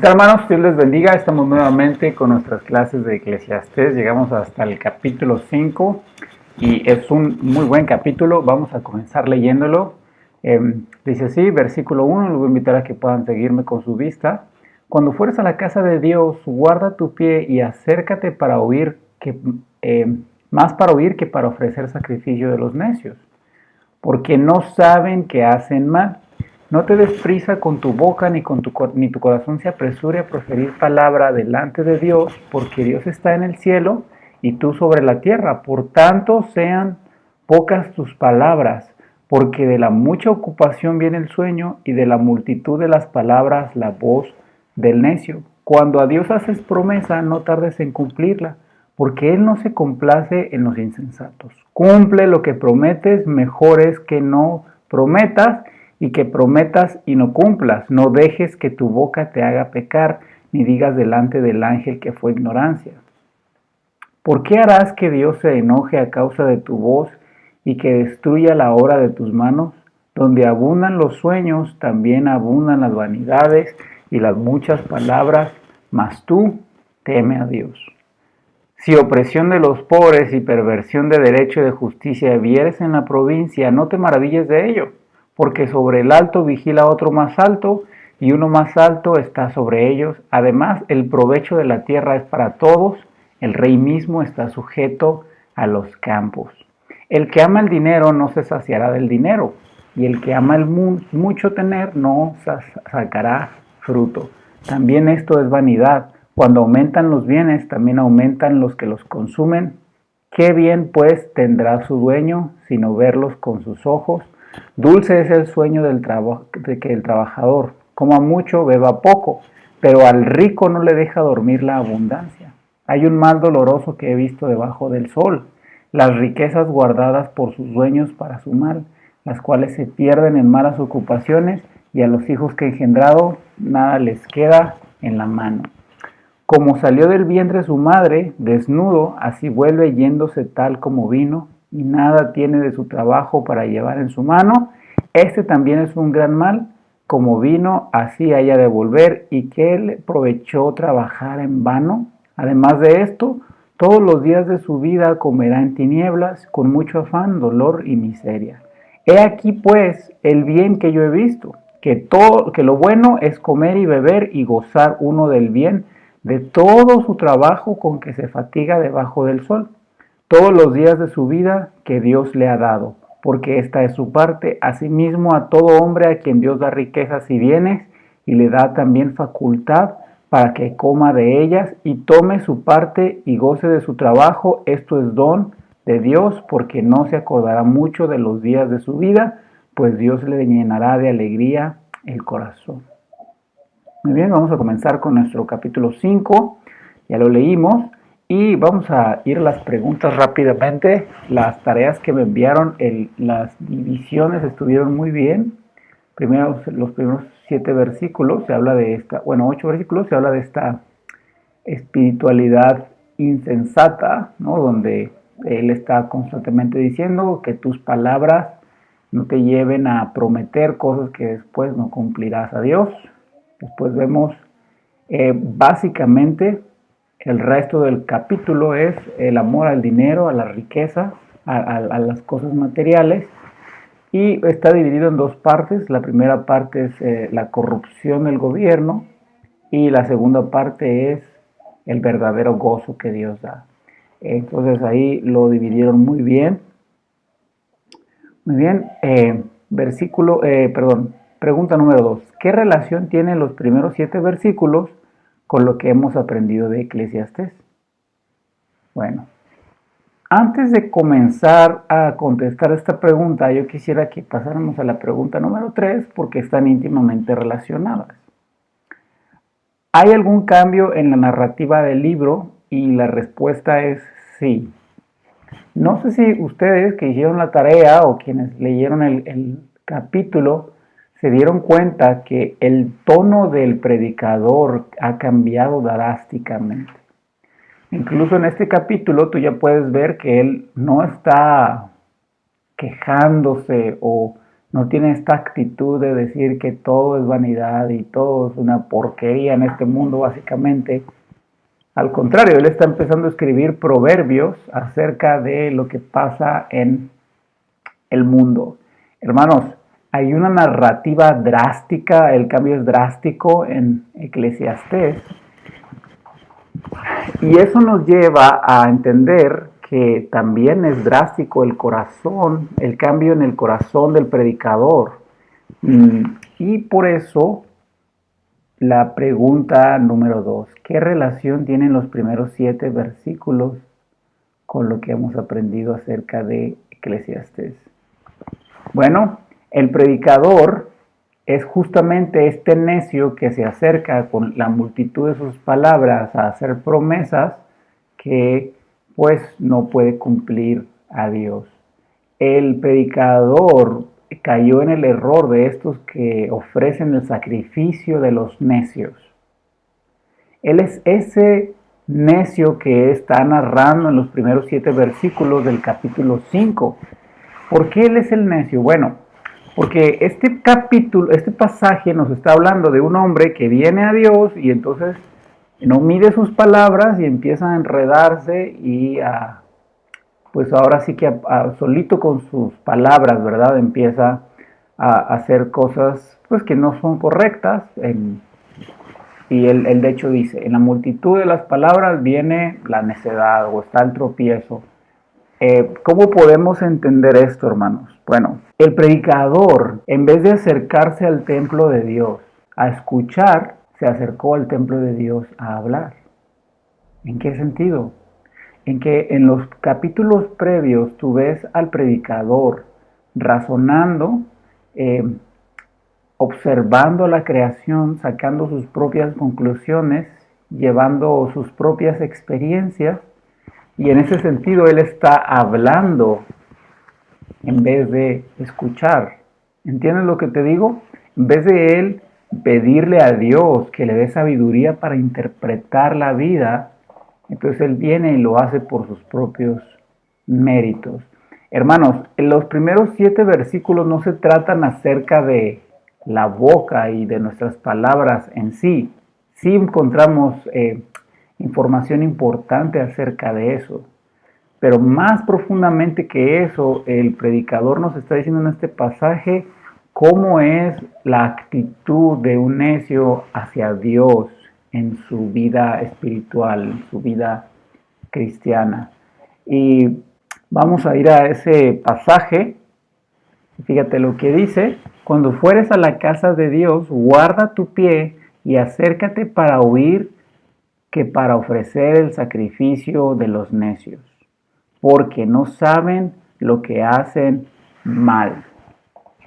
Hermanos, Dios les bendiga. Estamos nuevamente con nuestras clases de Eclesiastés. Llegamos hasta el capítulo 5 y es un muy buen capítulo. Vamos a comenzar leyéndolo. Dice así, versículo 1, les voy a invitar a que puedan seguirme con su vista. Cuando fueres a la casa de Dios, guarda tu pie y acércate para oír, más para oír que para ofrecer sacrificio de los necios, porque no saben que hacen mal. No te des prisa con tu boca, ni tu corazón se apresure a proferir palabra delante de Dios, porque Dios está en el cielo y tú sobre la tierra. Por tanto, sean pocas tus palabras, porque de la mucha ocupación viene el sueño, y de la multitud de las palabras la voz del necio. Cuando a Dios haces promesa, no tardes en cumplirla, porque Él no se complace en los insensatos. Cumple lo que prometes, mejor es que no prometas y que prometas y no cumplas. No dejes que tu boca te haga pecar, ni digas delante del ángel que fue ignorancia. ¿Por qué harás que Dios se enoje a causa de tu voz y que destruya la obra de tus manos? Donde abundan los sueños, también abundan las vanidades y las muchas palabras, mas tú teme a Dios. Si opresión de los pobres y perversión de derecho y de justicia vieres en la provincia, no te maravilles de ello, porque sobre el alto vigila otro más alto, y uno más alto está sobre ellos. Además, el provecho de la tierra es para todos, el rey mismo está sujeto a los campos. El que ama el dinero no se saciará del dinero, y el que ama el mucho tener no sacará fruto. También esto es vanidad. Cuando aumentan los bienes, también aumentan los que los consumen. ¿Qué bien pues tendrá su dueño, sino verlos con sus ojos? Dulce es el sueño de que el trabajador coma mucho, beba poco, pero al rico no le deja dormir la abundancia. Hay un mal doloroso que he visto debajo del sol, las riquezas guardadas por sus dueños para su mal, las cuales se pierden en malas ocupaciones, y a los hijos que he engendrado nada les queda en la mano. Como salió del vientre su madre, desnudo, así vuelve yéndose tal como vino, y nada tiene de su trabajo para llevar en su mano. Este también es un gran mal, como vino, así haya de volver, y que le provechó trabajar en vano. Además de esto, todos los días de su vida comerá en tinieblas, con mucho afán, dolor y miseria. He aquí pues el bien que yo he visto, que lo bueno es comer y beber y gozar uno del bien de todo su trabajo con que se fatiga debajo del sol, todos los días de su vida que Dios le ha dado, porque esta es su parte. Asimismo, a todo hombre a quien Dios da riquezas y bienes, y le da también facultad para que coma de ellas y tome su parte y goce de su trabajo. Esto es don de Dios, porque no se acordará mucho de los días de su vida, pues Dios le llenará de alegría el corazón. Muy bien, vamos a comenzar con nuestro capítulo 5, ya lo leímos, y vamos a ir a las preguntas rápidamente. Las tareas que me enviaron, las divisiones estuvieron muy bien. Primero, los primeros 7 versículos, se habla de 8 versículos, se habla de esta espiritualidad insensata, ¿no? Donde él está constantemente diciendo que tus palabras no te lleven a prometer cosas que después no cumplirás a Dios. Después vemos básicamente el resto del capítulo es el amor al dinero, a la riqueza, a las cosas materiales, y está dividido en 2 partes. La primera parte es la corrupción del gobierno, y la segunda parte es el verdadero gozo que Dios da. Entonces ahí lo dividieron muy bien. Muy bien, pregunta número 2. ¿Qué relación tienen los primeros 7 versículos con lo que hemos aprendido de Eclesiastés? Bueno, antes de comenzar a contestar esta pregunta, yo quisiera que pasáramos a la pregunta número 3, porque están íntimamente relacionadas. ¿Hay algún cambio en la narrativa del libro? Y la respuesta es sí. No sé si ustedes que hicieron la tarea o quienes leyeron el capítulo se dieron cuenta que el tono del predicador ha cambiado drásticamente. Incluso en este capítulo tú ya puedes ver que él no está quejándose o No tiene esta actitud de decir que todo es vanidad y todo es una porquería en este mundo, básicamente. Al contrario, él está empezando a escribir proverbios acerca de lo que pasa en el mundo. Hermanos, hay una narrativa drástica, el cambio es drástico en Eclesiastés, y eso nos lleva a entender que también es drástico el corazón, el cambio en el corazón del predicador. Y por eso la pregunta número 2, ¿qué relación tienen los primeros 7 versículos con lo que hemos aprendido acerca de Eclesiastés? Bueno, el predicador es justamente este necio que se acerca con la multitud de sus palabras a hacer promesas que pues no puede cumplir a Dios. El predicador cayó en el error de estos que ofrecen el sacrificio de los necios. Él es ese necio que está narrando en los primeros 7 versículos del capítulo 5. ¿Por qué él es el necio? Bueno, porque este capítulo, este pasaje nos está hablando de un hombre que viene a Dios y entonces no mide sus palabras y empieza a enredarse y pues ahora sí que solito con sus palabras, ¿verdad? Empieza a hacer cosas pues que no son correctas. Y él de hecho dice, en la multitud de las palabras viene la necedad o está el tropiezo. ¿Cómo podemos entender esto, hermanos? Bueno, el predicador, en vez de acercarse al templo de Dios a escuchar, se acercó al templo de Dios a hablar. ¿En qué sentido? En que en los capítulos previos tú ves al predicador razonando, eh, observando la creación, sacando sus propias conclusiones, llevando sus propias experiencias, y en ese sentido él está hablando en vez de escuchar. ¿Entiendes lo que te digo? En vez de él pedirle a Dios que le dé sabiduría para interpretar la vida, entonces él viene y lo hace por sus propios méritos. Hermanos, en los primeros 7 versículos no se tratan acerca de la boca y de nuestras palabras en sí. Sí encontramos información importante acerca de eso. Pero más profundamente que eso, el predicador nos está diciendo en este pasaje cómo es la actitud de un necio hacia Dios en su vida espiritual, en su vida cristiana. Y vamos a ir a ese pasaje. Fíjate lo que dice: cuando fueres a la casa de Dios, guarda tu pie y acércate para oír que para ofrecer el sacrificio de los necios, porque no saben lo que hacen mal.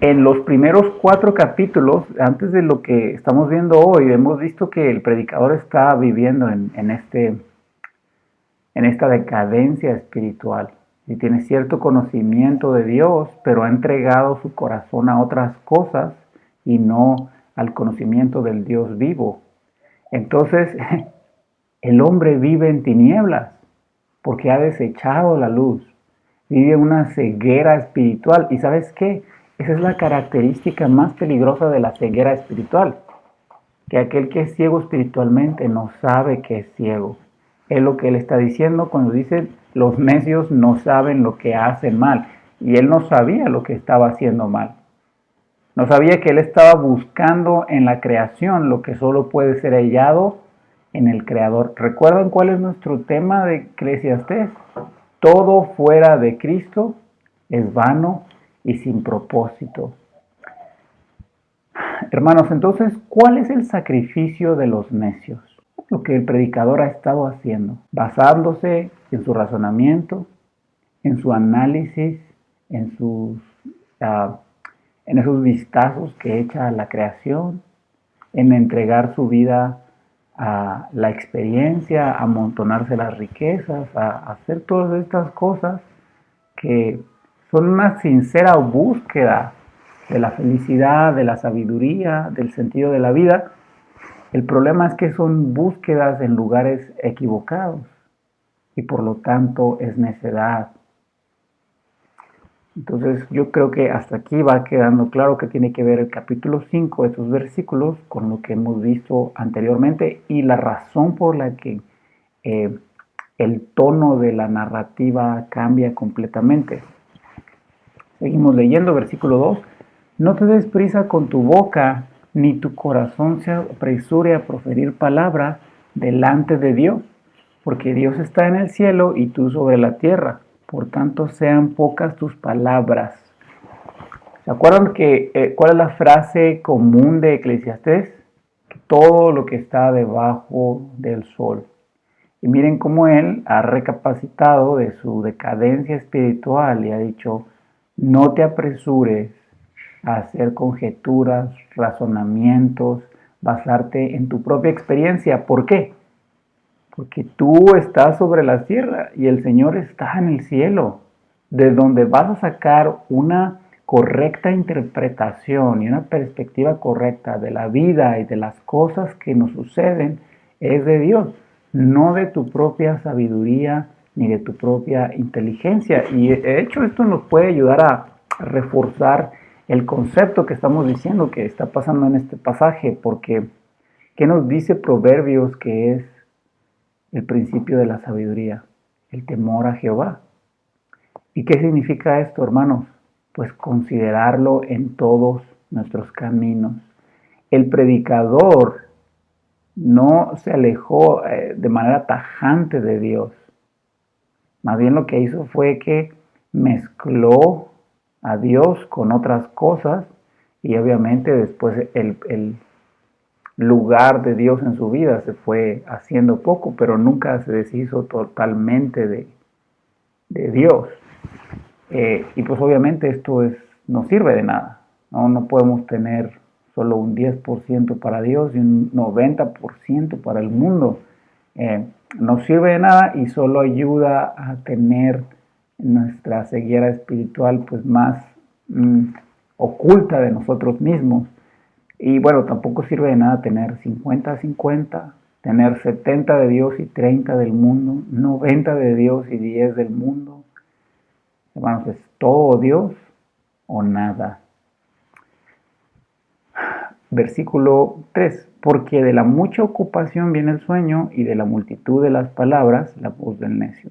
En los primeros 4 capítulos, antes de lo que estamos viendo hoy, hemos visto que el predicador está viviendo en esta decadencia espiritual y tiene cierto conocimiento de Dios, pero ha entregado su corazón a otras cosas y no al conocimiento del Dios vivo. Entonces, el hombre vive en tinieblas porque ha desechado la luz, vive una ceguera espiritual. ¿Y sabes qué? Esa es la característica más peligrosa de la ceguera espiritual, que aquel que es ciego espiritualmente no sabe que es ciego. Es lo que él está diciendo cuando dice los necios no saben lo que hacen mal. Y él no sabía lo que estaba haciendo mal. No sabía que él estaba buscando en la creación lo que solo puede ser hallado en el Creador. ¿Recuerdan cuál es nuestro tema de Eclesiastés? Todo fuera de Cristo es vano y sin propósito. Hermanos, entonces, ¿cuál es el sacrificio de los necios? Lo que el predicador ha estado haciendo, basándose en su razonamiento, en su análisis, en esos vistazos que echa a la creación, en entregar su vida a la experiencia, a amontonarse las riquezas, a hacer todas estas cosas que son una sincera búsqueda de la felicidad, de la sabiduría, del sentido de la vida. El problema es que son búsquedas en lugares equivocados y por lo tanto es necedad. Entonces yo creo que hasta aquí va quedando claro que tiene que ver el capítulo 5, estos versículos, con lo que hemos visto anteriormente y la razón por la que eh, el tono de la narrativa cambia completamente. Seguimos leyendo, versículo 2. No te des prisa con tu boca, ni tu corazón se apresure a proferir palabra delante de Dios, porque Dios está en el cielo y tú sobre la tierra. Por tanto, sean pocas tus palabras. ¿Se acuerdan cuál es la frase común de Eclesiastés? Todo lo que está debajo del sol. Y miren cómo él ha recapacitado de su decadencia espiritual y ha dicho, no te apresures a hacer conjeturas, razonamientos, basarte en tu propia experiencia. ¿Por qué? Porque tú estás sobre la tierra y el Señor está en el cielo, de donde vas a sacar una correcta interpretación y una perspectiva correcta de la vida y de las cosas que nos suceden es de Dios, no de tu propia sabiduría ni de tu propia inteligencia. Y de hecho esto nos puede ayudar a reforzar el concepto que estamos diciendo que está pasando en este pasaje, porque ¿qué nos dice Proverbios que es el principio de la sabiduría? El temor a Jehová. ¿Y qué significa esto, hermanos? Pues considerarlo en todos nuestros caminos. El predicador no se alejó de manera tajante de Dios. Más bien lo que hizo fue que mezcló a Dios con otras cosas y obviamente después el lugar de Dios en su vida se fue haciendo poco, pero nunca se deshizo totalmente de Dios. Y pues obviamente no sirve de nada, ¿no? No podemos tener solo un 10% para Dios y un 90% para el mundo. No sirve de nada y solo ayuda a tener nuestra ceguera espiritual pues más oculta de nosotros mismos. Y bueno, tampoco sirve de nada tener 50-50, tener 70 de Dios y 30 del mundo, 90 de Dios y 10 del mundo. Hermanos, es todo Dios o nada. Versículo 3. Porque de la mucha ocupación viene el sueño y de la multitud de las palabras la voz del necio.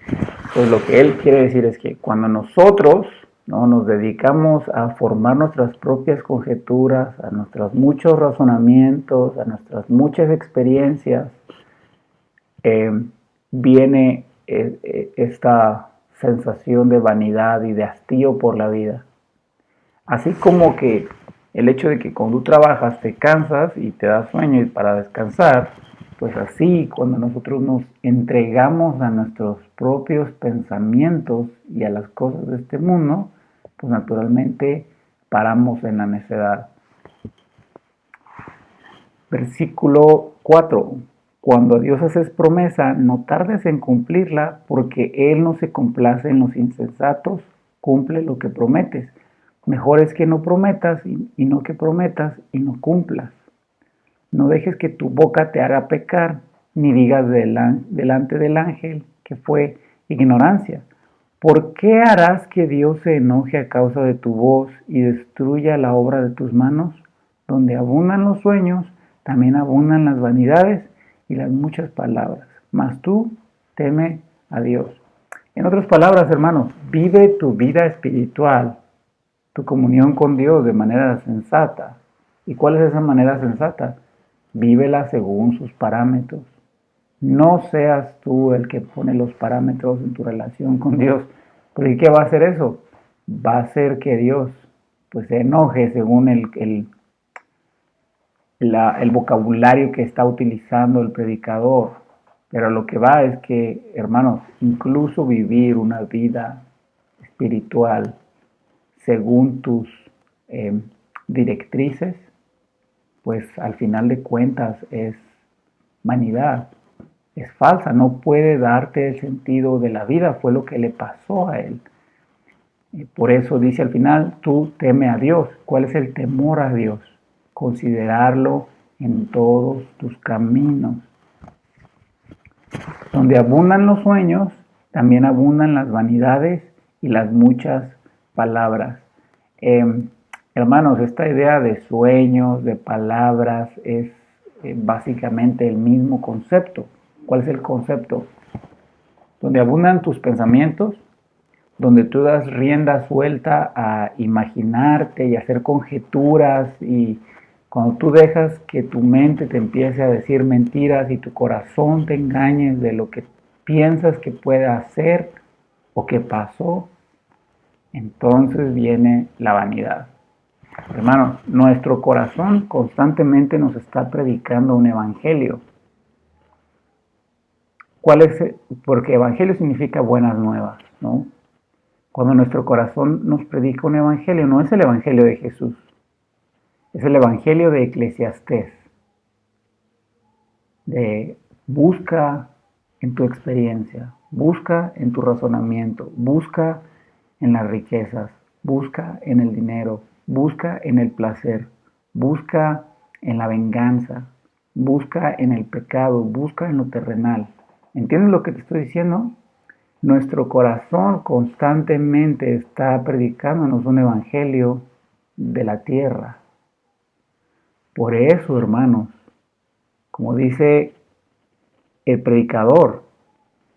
Entonces lo que él quiere decir es que cuando nosotros nos dedicamos a formar nuestras propias conjeturas, a nuestros muchos razonamientos, a nuestras muchas experiencias, viene esta sensación de vanidad y de hastío por la vida. Así como que el hecho de que cuando tú trabajas te cansas y te da sueño y para descansar, pues así cuando nosotros nos entregamos a nuestros propios pensamientos y a las cosas de este mundo, pues naturalmente paramos en la necedad. Versículo 4. Cuando a Dios haces promesa, no tardes en cumplirla, porque Él no se complace en los insensatos, cumple lo que prometes. Mejor es que no prometas y no que prometas y no cumplas. No dejes que tu boca te haga pecar, ni digas delante del ángel que fue ignorancia. ¿Por qué harás que Dios se enoje a causa de tu voz y destruya la obra de tus manos? Donde abundan los sueños, también abundan las vanidades y las muchas palabras. Mas tú teme a Dios. En otras palabras, hermanos, vive tu vida espiritual, tu comunión con Dios de manera sensata. ¿Y cuál es esa manera sensata? Vívela según sus parámetros. No seas tú el que pone los parámetros en tu relación con Dios. Porque ¿qué va a hacer eso? Va a hacer que Dios pues se enoje según el vocabulario que está utilizando el predicador. Pero lo que va es que, hermanos, incluso vivir una vida espiritual según tus directrices, pues al final de cuentas es vanidad, es falsa, no puede darte el sentido de la vida, fue lo que le pasó a él. Por eso dice al final, tú teme a Dios. ¿Cuál es el temor a Dios? Considerarlo en todos tus caminos. Donde abundan los sueños, también abundan las vanidades y las muchas palabras. Hermanos, esta idea de sueños, de palabras, es básicamente el mismo concepto. ¿Cuál es el concepto? Donde abundan tus pensamientos, donde tú das rienda suelta a imaginarte y hacer conjeturas, y cuando tú dejas que tu mente te empiece a decir mentiras y tu corazón te engañe de lo que piensas que puede hacer o que pasó, entonces viene la vanidad. Hermanos, nuestro corazón constantemente nos está predicando un evangelio. ¿Cuál es? Porque evangelio significa buenas nuevas, ¿no? Cuando nuestro corazón nos predica un evangelio, no es el evangelio de Jesús, es el evangelio de Eclesiastés. De busca en tu experiencia, busca en tu razonamiento, busca en las riquezas, busca en el dinero, busca en el placer, busca en la venganza, busca en el pecado, busca en lo terrenal. ¿Entiendes lo que te estoy diciendo? Nuestro corazón constantemente está predicándonos un evangelio de la tierra. Por eso, hermanos, como dice el predicador,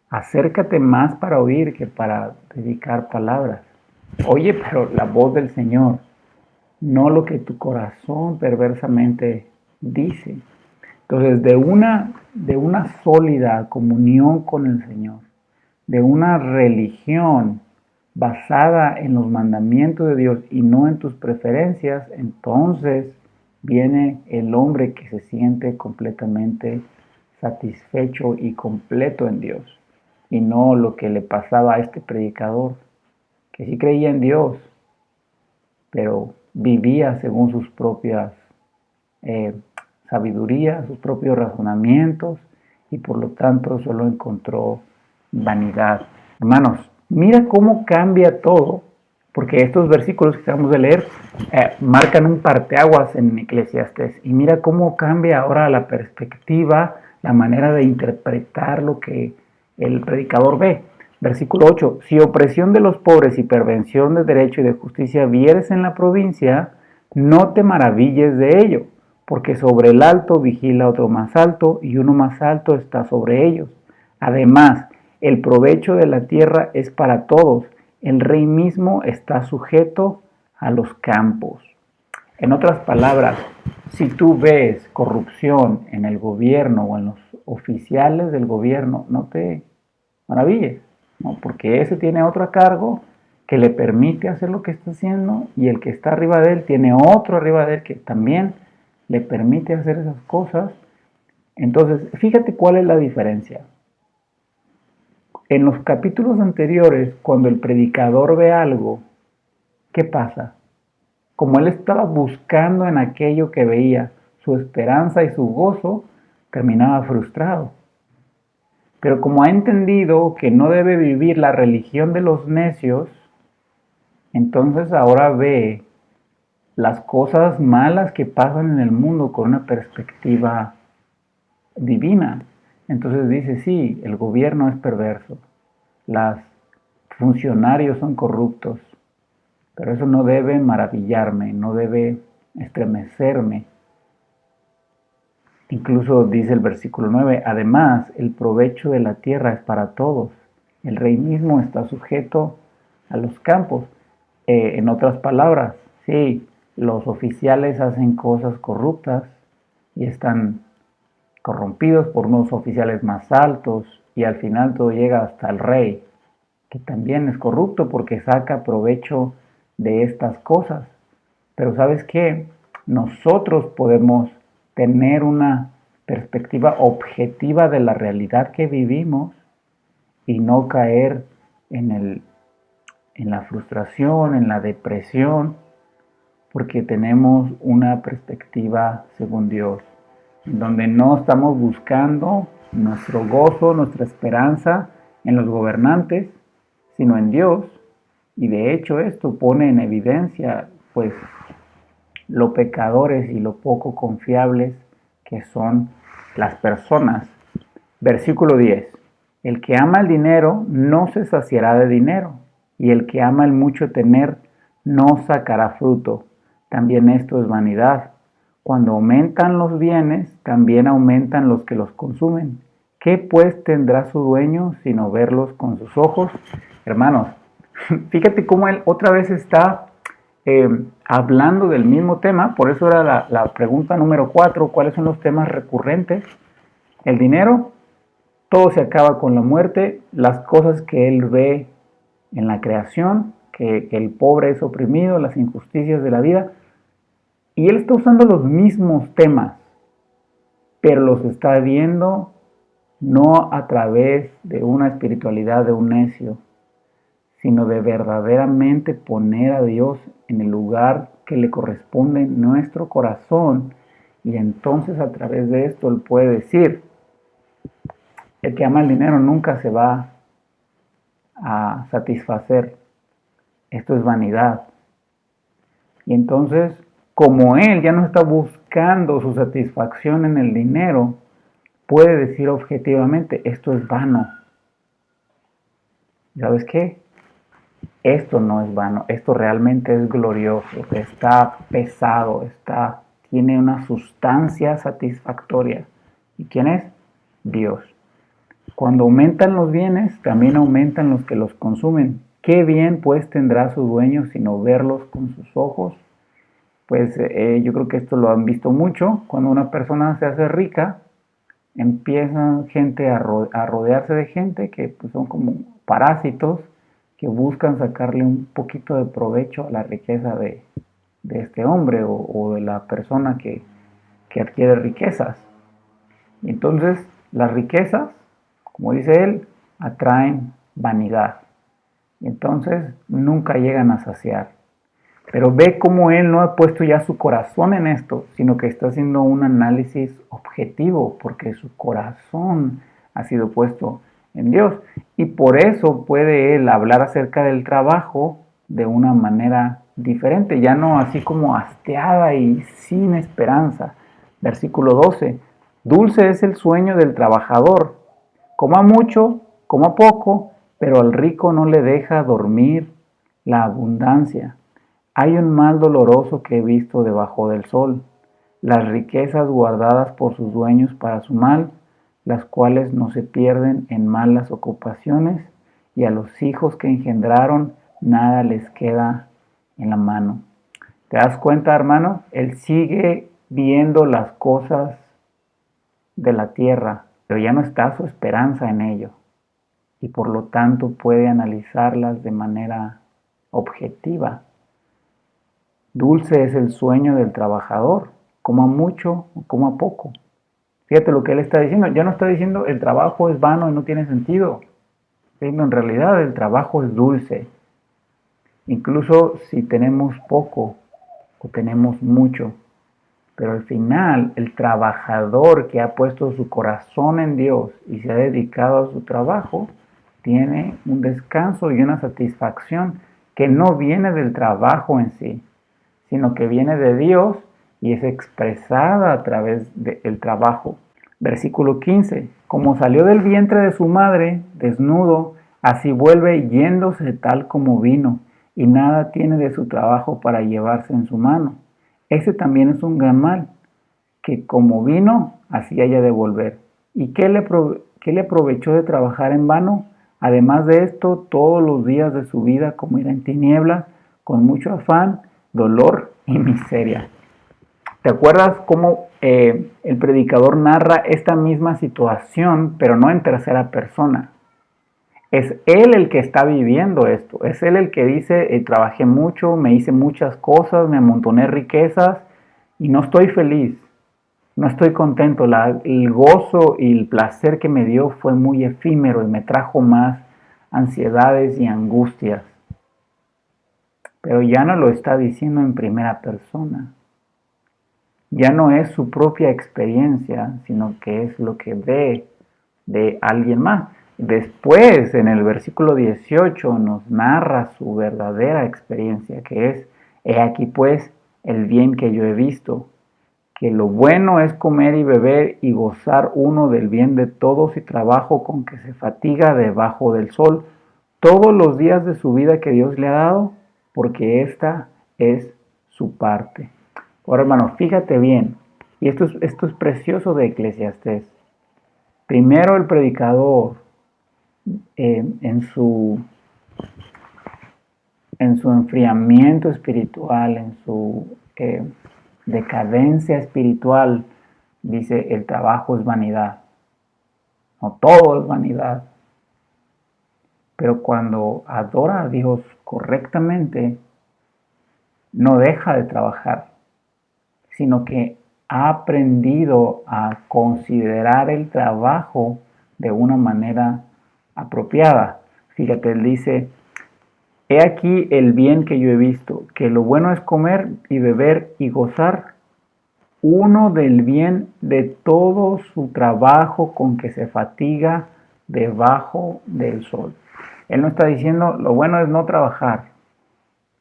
acércate más para oír que para dedicar palabras. Oye, pero la voz del Señor, no lo que tu corazón perversamente dice. Entonces, de una sólida comunión con el Señor, de una religión basada en los mandamientos de Dios y no en tus preferencias, entonces viene el hombre que se siente completamente satisfecho y completo en Dios, y no lo que le pasaba a este predicador, que sí creía en Dios, pero vivía según sus propias sabiduría, sus propios razonamientos, y por lo tanto solo encontró vanidad. Hermanos, mira cómo cambia todo, porque estos versículos que acabamos de leer marcan un parteaguas en Eclesiastés, y mira cómo cambia ahora la perspectiva, la manera de interpretar lo que el predicador ve. Versículo 8, si opresión de los pobres y pervención de derecho y de justicia vieres en la provincia, no te maravilles de ello, porque sobre el alto vigila otro más alto, y uno más alto está sobre ellos. Además, el provecho de la tierra es para todos, el rey mismo está sujeto a los campos. En otras palabras, si tú ves corrupción en el gobierno o en los oficiales del gobierno, no te maravilles, ¿no? Porque ese tiene otro a cargo que le permite hacer lo que está haciendo, y el que está arriba de él tiene otro arriba de él que también le permite hacer esas cosas. Entonces, fíjate cuál es la diferencia. En los capítulos anteriores, cuando el predicador ve algo, ¿qué pasa? Como él estaba buscando en aquello que veía su esperanza y su gozo, terminaba frustrado. Pero como ha entendido que no debe vivir la religión de los necios, entonces ahora ve las cosas malas que pasan en el mundo con una perspectiva divina. Entonces dice, sí, el gobierno es perverso, los funcionarios son corruptos, pero eso no debe maravillarme, no debe estremecerme. Incluso dice el versículo 9, además, el provecho de la tierra es para todos. El rey mismo está sujeto a los campos. En otras palabras, sí, los oficiales hacen cosas corruptas y están corrompidos por unos oficiales más altos, y al final todo llega hasta el rey, que también es corrupto porque saca provecho de estas cosas. Pero ¿sabes qué? Nosotros podemos tener una perspectiva objetiva de la realidad que vivimos y no caer en la frustración, en la depresión, porque tenemos una perspectiva según Dios, en donde no estamos buscando nuestro gozo, nuestra esperanza en los gobernantes, sino en Dios. Y de hecho esto pone en evidencia pues lo pecadores y lo poco confiables que son las personas. Versículo 10. El que ama el dinero no se saciará de dinero, y el que ama el mucho tener no sacará fruto. También esto es vanidad. Cuando aumentan los bienes, también aumentan los que los consumen. ¿Qué pues tendrá su dueño sino verlos con sus ojos? Hermanos, fíjate cómo él otra vez está hablando del mismo tema. Por eso era la pregunta número 4. ¿Cuáles son los temas recurrentes? El dinero, todo se acaba con la muerte. Las cosas que él ve en la creación, que el pobre es oprimido, las injusticias de la vida. Y él está usando los mismos temas, pero los está viendo no a través de una espiritualidad de un necio, sino de verdaderamente poner a Dios en el lugar que le corresponde en nuestro corazón. Y entonces a través de esto él puede decir, el que ama el dinero nunca se va a satisfacer. Esto es vanidad. Y entonces, como él ya no está buscando su satisfacción en el dinero, puede decir objetivamente, esto es vano. ¿Sabes qué? Esto no es vano, esto realmente es glorioso, está pesado, tiene una sustancia satisfactoria. ¿Y quién es? Dios. Cuando aumentan los bienes, también aumentan los que los consumen. ¿Qué bien pues tendrá su dueño sino verlos con sus ojos? Pues yo creo que esto lo han visto mucho. Cuando una persona se hace rica, empieza gente a rodearse de gente que pues, son como parásitos que buscan sacarle un poquito de provecho a la riqueza de este hombre o de la persona que adquiere riquezas. Y entonces las riquezas, como dice él, atraen vanidad. Y entonces nunca llegan a saciar. Pero ve cómo él no ha puesto ya su corazón en esto, sino que está haciendo un análisis objetivo, porque su corazón ha sido puesto en Dios. Y por eso puede él hablar acerca del trabajo de una manera diferente, ya no así como hastiada y sin esperanza. Versículo 12. Dulce es el sueño del trabajador. Coma mucho, coma poco, pero al rico no le deja dormir la abundancia. Hay un mal doloroso que he visto debajo del sol, las riquezas guardadas por sus dueños para su mal, las cuales no se pierden en malas ocupaciones, y a los hijos que engendraron nada les queda en la mano. ¿Te das cuenta, hermano? Él sigue viendo las cosas de la tierra, pero ya no está su esperanza en ello, y por lo tanto puede analizarlas de manera objetiva. Dulce es el sueño del trabajador, coma mucho o coma poco. Fíjate lo que él está diciendo, ya no está diciendo el trabajo es vano y no tiene sentido. Está diciendo en realidad el trabajo es dulce. Incluso si tenemos poco o tenemos mucho. Pero al final el trabajador que ha puesto su corazón en Dios y se ha dedicado a su trabajo, tiene un descanso y una satisfacción que no viene del trabajo en sí, sino que viene de Dios y es expresada a través del trabajo. Versículo 15. Como salió del vientre de su madre, desnudo, así vuelve yéndose tal como vino, y nada tiene de su trabajo para llevarse en su mano. Ese también es un gran mal, que como vino, así haya de volver. ¿Y qué le aprovechó de trabajar en vano? Además de esto, todos los días de su vida como irá en tinieblas, con mucho afán, dolor y miseria. ¿Te acuerdas cómo el predicador narra esta misma situación, pero no en tercera persona? Es él el que está viviendo esto, es él el que dice, trabajé mucho, me hice muchas cosas, me amontoné riquezas y no estoy feliz, no estoy contento, el gozo y el placer que me dio fue muy efímero y me trajo más ansiedades y angustias. Pero ya no lo está diciendo en primera persona. Ya no es su propia experiencia, sino que es lo que ve de alguien más. Después, en el versículo 18, nos narra su verdadera experiencia, que es, he aquí pues el bien que yo he visto, que lo bueno es comer y beber y gozar uno del bien de todos y trabajo con que se fatiga debajo del sol, todos los días de su vida que Dios le ha dado, porque esta es su parte. Ahora, hermano, fíjate bien, y esto es precioso de Eclesiastés. Primero el predicador, en su enfriamiento espiritual, en su decadencia espiritual, dice, el trabajo es vanidad. No todo es vanidad. Pero cuando adora a Dios correctamente, no deja de trabajar, sino que ha aprendido a considerar el trabajo de una manera apropiada. Fíjate, él dice, he aquí el bien que yo he visto, que lo bueno es comer y beber y gozar uno del bien de todo su trabajo con que se fatiga debajo del sol. Él no está diciendo lo bueno es no trabajar.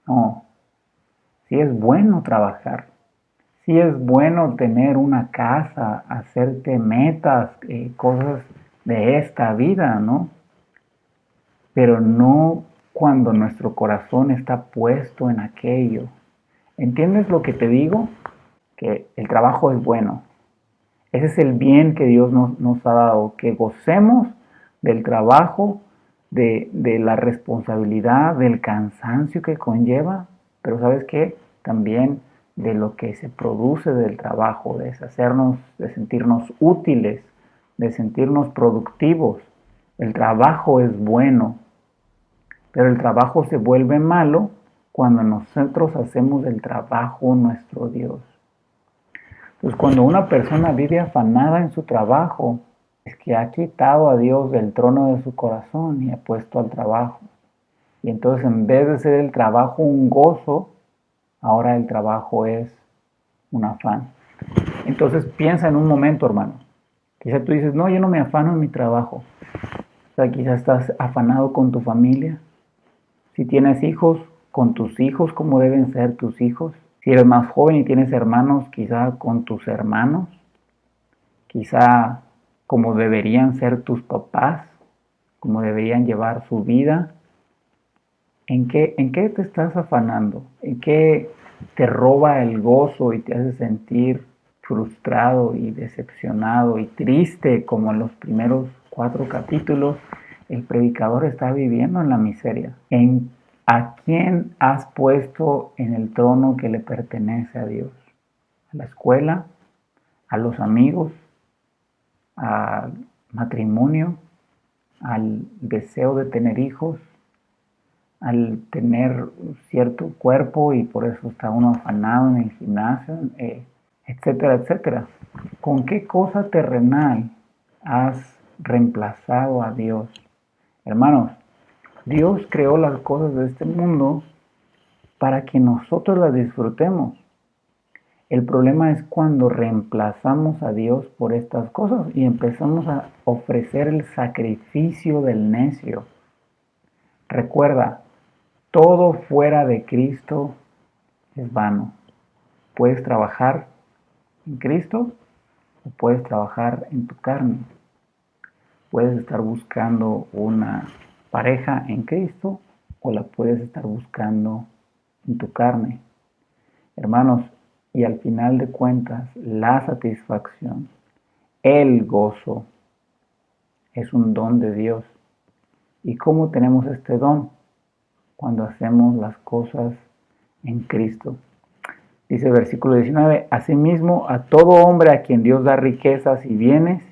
No, sí es bueno trabajar. Sí es bueno tener una casa, hacerte metas, cosas de esta vida, ¿no? Pero no cuando nuestro corazón está puesto en aquello. ¿Entiendes lo que te digo? Que el trabajo es bueno. Ese es el bien que Dios nos ha dado, que gocemos del trabajo, de la responsabilidad, del cansancio que conlleva, pero ¿sabes qué? También de lo que se produce del trabajo, de sentirnos útiles, de sentirnos productivos. El trabajo es bueno, pero el trabajo se vuelve malo cuando nosotros hacemos del trabajo nuestro Dios. Entonces, cuando una persona vive afanada en su trabajo, es que ha quitado a Dios del trono de su corazón y ha puesto al trabajo. Y entonces, en vez de ser el trabajo un gozo, ahora el trabajo es un afán. Entonces, piensa en un momento, hermano. Quizá tú dices, no, yo no me afano en mi trabajo. O sea, quizás estás afanado con tu familia. Si tienes hijos, con tus hijos, ¿cómo deben ser tus hijos? Si eres más joven y tienes hermanos, quizá con tus hermanos, quizá como deberían ser tus papás, como deberían llevar su vida. ¿En qué te estás afanando? ¿En qué te roba el gozo y te hace sentir frustrado y decepcionado y triste, como en los primeros 4 capítulos? El predicador está viviendo en la miseria. ¿A quién has puesto en el trono que le pertenece a Dios? ¿A la escuela? ¿A los amigos? ¿Al matrimonio? ¿Al deseo de tener hijos? ¿Al tener cierto cuerpo y por eso está uno afanado en el gimnasio? Etcétera, etcétera. ¿Con qué cosa terrenal has reemplazado a Dios? Hermanos, Dios creó las cosas de este mundo para que nosotros las disfrutemos. El problema es cuando reemplazamos a Dios por estas cosas y empezamos a ofrecer el sacrificio del necio. Recuerda, todo fuera de Cristo es vano. Puedes trabajar en Cristo o puedes trabajar en tu carne. Puedes estar buscando una pareja en Cristo o la puedes estar buscando en tu carne. Hermanos, y al final de cuentas, la satisfacción, el gozo, es un don de Dios. ¿Y cómo tenemos este don? Cuando hacemos las cosas en Cristo. Dice el versículo 19, asimismo a todo hombre a quien Dios da riquezas y bienes,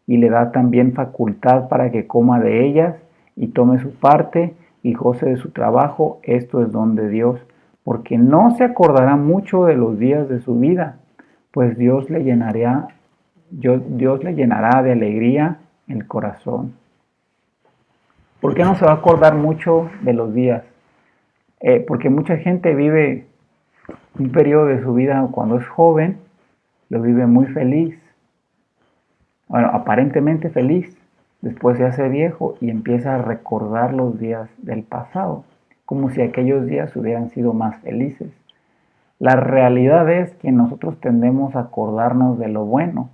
y le da también facultad para que coma de ellas, y tome su parte, y goce de su trabajo, esto es don de Dios, porque no se acordará mucho de los días de su vida, pues Dios le llenará de alegría el corazón. ¿Por qué no se va a acordar mucho de los días? Porque mucha gente vive un periodo de su vida cuando es joven, lo vive muy feliz, bueno, aparentemente feliz, después se hace viejo y empieza a recordar los días del pasado, como si aquellos días hubieran sido más felices. La realidad es que nosotros tendemos a acordarnos de lo bueno,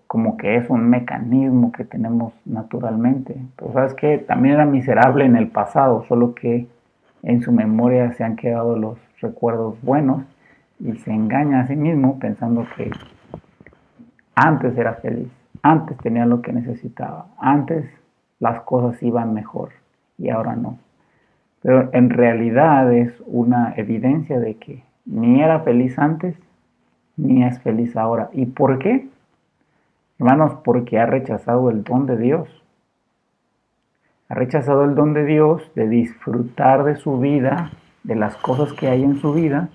como que es un mecanismo que tenemos naturalmente. Pero sabes que también era miserable en el pasado, solo que en su memoria se han quedado los recuerdos buenos y se engaña a sí mismo pensando que antes era feliz, antes tenía lo que necesitaba, antes las cosas iban mejor y ahora no. Pero en realidad es una evidencia de que ni era feliz antes ni es feliz ahora. ¿Y por qué? Hermanos, porque ha rechazado el don de Dios. Ha rechazado el don de Dios de disfrutar de su vida, de las cosas que hay en su vida,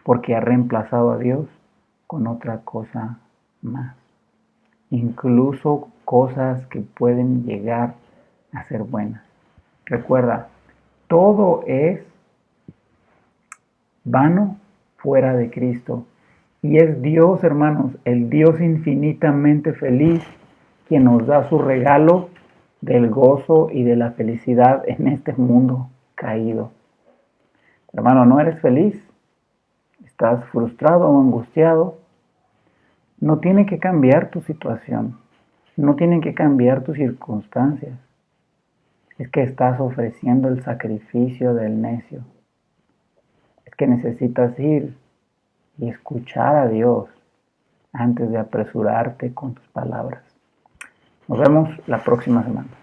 porque ha reemplazado a Dios con otra cosa más. Incluso cosas que pueden llegar a ser buenas. Recuerda, todo es vano fuera de Cristo. Y es Dios, hermanos, el Dios infinitamente feliz, quien nos da su regalo del gozo y de la felicidad en este mundo caído. Hermano, ¿no eres feliz? ¿Estás frustrado o angustiado? No tiene que cambiar tu situación. No tienen que cambiar tus circunstancias. Es que estás ofreciendo el sacrificio del necio. Es que necesitas ir y escuchar a Dios antes de apresurarte con tus palabras. Nos vemos la próxima semana.